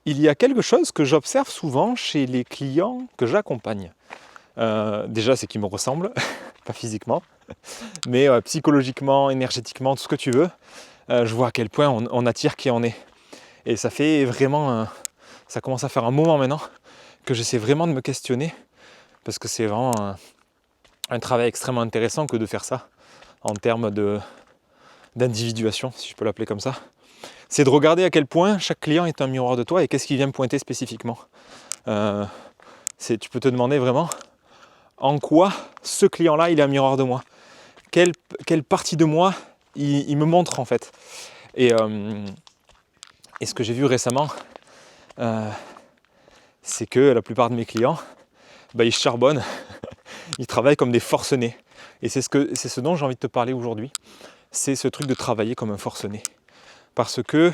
il y a quelque chose que j'observe souvent chez les clients que j'accompagne. Déjà, c'est qu'ils me ressemblent, pas physiquement, mais psychologiquement, énergétiquement, tout ce que tu veux. Je vois à quel point on attire qui on est. Et ça fait vraiment, ça commence à faire un moment maintenant que j'essaie vraiment de me questionner, parce que c'est vraiment un travail extrêmement intéressant que de faire ça, en termes d'individuation, si je peux l'appeler comme ça. C'est de regarder à quel point chaque client est un miroir de toi et qu'est-ce qu'il vient me pointer spécifiquement. Tu peux te demander vraiment en quoi ce client-là, il est un miroir de moi. Quelle partie de moi il me montre en fait. Et ce que j'ai vu récemment, c'est que la plupart de mes clients, ils charbonnent, ils travaillent comme des forcenés. Et c'est ce dont j'ai envie de te parler aujourd'hui. C'est ce truc de travailler comme un forcené. Parce que,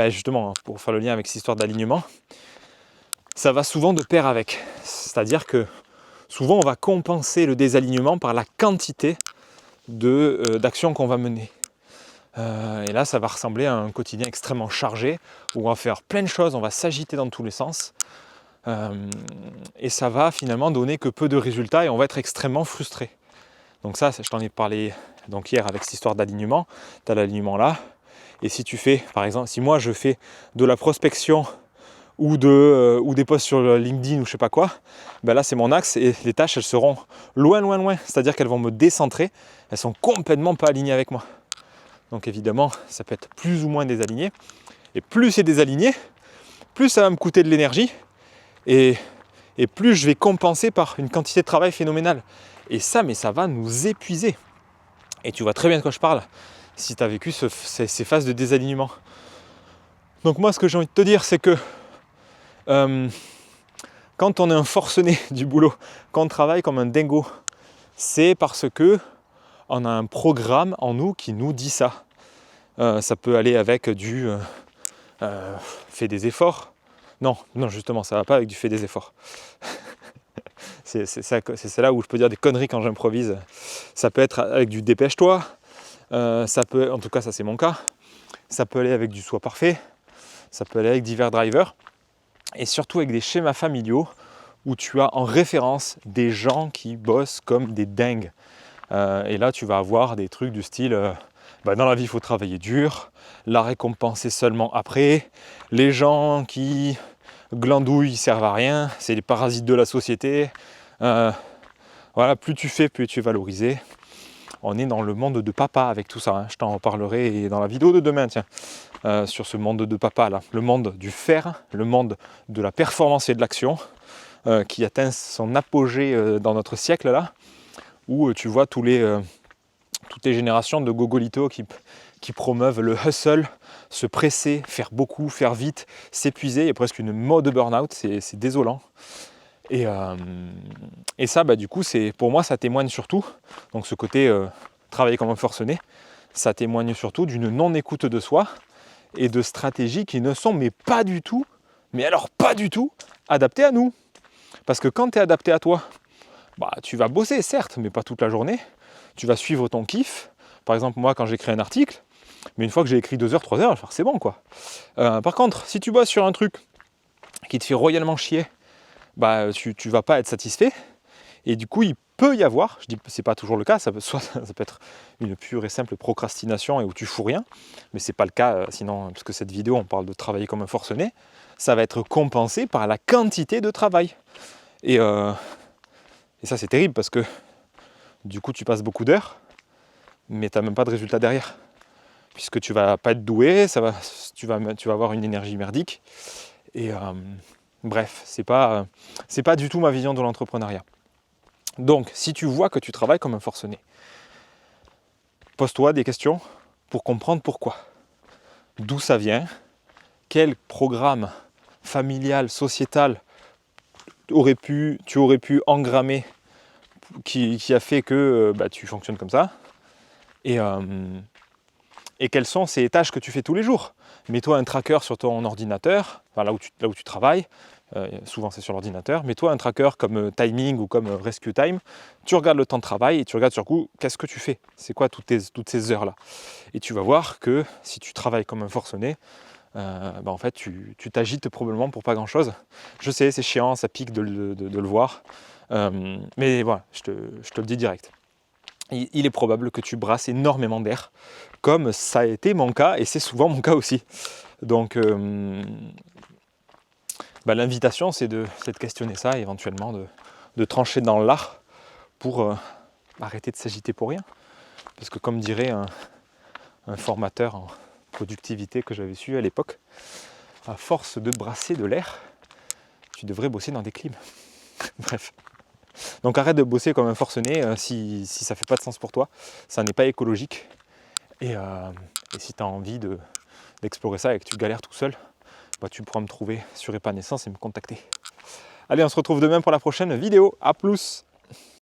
justement, pour faire le lien avec cette histoire d'alignement, ça va souvent de pair avec. C'est-à-dire que souvent on va compenser le désalignement par la quantité d'actions qu'on va mener. Et là, ça va ressembler à un quotidien extrêmement chargé, où on va faire plein de choses, on va s'agiter dans tous les sens. Et ça va finalement donner que peu de résultats et on va être extrêmement frustré. Donc ça, je t'en ai parlé donc hier avec cette histoire d'alignement. Tu as l'alignement là. Et si tu fais, par exemple, si moi je fais de la prospection ou des posts sur LinkedIn ou je sais pas quoi, là c'est mon axe et les tâches elles seront loin. C'est-à-dire qu'elles vont me décentrer, elles sont complètement pas alignées avec moi. Donc évidemment, ça peut être plus ou moins désaligné. Et plus c'est désaligné, plus ça va me coûter de l'énergie et plus je vais compenser par une quantité de travail phénoménale. Et ça, ça va nous épuiser. Et tu vois très bien de quoi je parle si tu as vécu ces phases de désalignement. Donc moi, ce que j'ai envie de te dire, c'est que quand on est un forcené du boulot, quand on travaille comme un dingo, c'est parce que on a un programme en nous qui nous dit ça. Ça peut aller avec du fais des efforts. Non, justement, ça va pas avec du fais des efforts. c'est là où je peux dire des conneries quand j'improvise. Ça peut être avec du dépêche-toi. Ça peut, en tout cas, ça c'est mon cas. Ça peut aller avec du sois parfait. Ça peut aller avec divers drivers. Et surtout avec des schémas familiaux où tu as en référence des gens qui bossent comme des dingues. Et là, tu vas avoir des trucs du style dans la vie, il faut travailler dur, la récompense est seulement après, les gens qui glandouillent, ils servent à rien, c'est les parasites de la société. Voilà, plus tu fais, plus tu es valorisé. On est dans le monde de papa avec tout ça, hein. Je t'en reparlerai dans la vidéo de demain, tiens, sur ce monde de papa là, le monde du faire, le monde de la performance et de l'action, qui atteint son apogée dans notre siècle là, où tu vois toutes les générations de gogolitos qui promeuvent le hustle, se presser, faire beaucoup, faire vite, s'épuiser. Il y a presque une mode burn-out, c'est désolant. Et ça, du coup, pour moi, ça témoigne surtout, donc ce côté travailler comme un forcené, ça témoigne surtout d'une non-écoute de soi et de stratégies qui ne sont pas du tout, mais alors pas du tout, adaptées à nous. Parce que quand tu es adapté à toi, tu vas bosser, certes, mais pas toute la journée. Tu vas suivre ton kiff. Par exemple, moi, quand j'écris un article, mais une fois que j'ai écrit 2 heures, 3 heures, c'est bon, quoi. Par contre, si tu bosses sur un truc qui te fait royalement chier, tu vas pas être satisfait. Et du coup, il peut y avoir, je dis c'est pas toujours le cas, ça peut être une pure et simple procrastination et où tu fous rien, mais c'est pas le cas sinon, parce que cette vidéo, on parle de travailler comme un forcené, ça va être compensé par la quantité de travail. Et ça, c'est terrible parce que du coup, tu passes beaucoup d'heures, mais tu n'as même pas de résultat derrière. Puisque tu vas pas être doué, tu vas avoir une énergie merdique. Et bref, c'est pas du tout ma vision de l'entrepreneuriat. Donc, si tu vois que tu travailles comme un forcené, pose-toi des questions pour comprendre pourquoi. D'où ça vient, quel programme familial, sociétal tu aurais pu engrammer qui a fait que tu fonctionnes comme ça. Et quelles sont ces tâches que tu fais tous les jours. Mets-toi un tracker sur ton ordinateur, là où tu travailles, souvent c'est sur l'ordinateur, mets-toi un tracker comme Timing ou comme Rescue Time, tu regardes le temps de travail et tu regardes sur coup, qu'est-ce que tu fais, c'est quoi toutes ces heures-là. Et tu vas voir que si tu travailles comme un forcené, en fait tu t'agites probablement pour pas grand chose. Je sais, c'est chiant, ça pique de le voir, mais voilà, je te le dis direct. Il est probable que tu brasses énormément d'air, comme ça a été mon cas, et c'est souvent mon cas aussi. Donc l'invitation, c'est de questionner ça, et éventuellement de trancher dans l'art pour arrêter de s'agiter pour rien. Parce que comme dirait un formateur en productivité que j'avais su à l'époque, à force de brasser de l'air, tu devrais bosser dans des clims. Bref. Donc arrête de bosser comme un forcené si ça ne fait pas de sens pour toi, ça n'est pas écologique. Et si tu as envie d'explorer ça et que tu galères tout seul, tu pourras me trouver sur Épanescence et me contacter. Allez, on se retrouve demain pour la prochaine vidéo. À plus!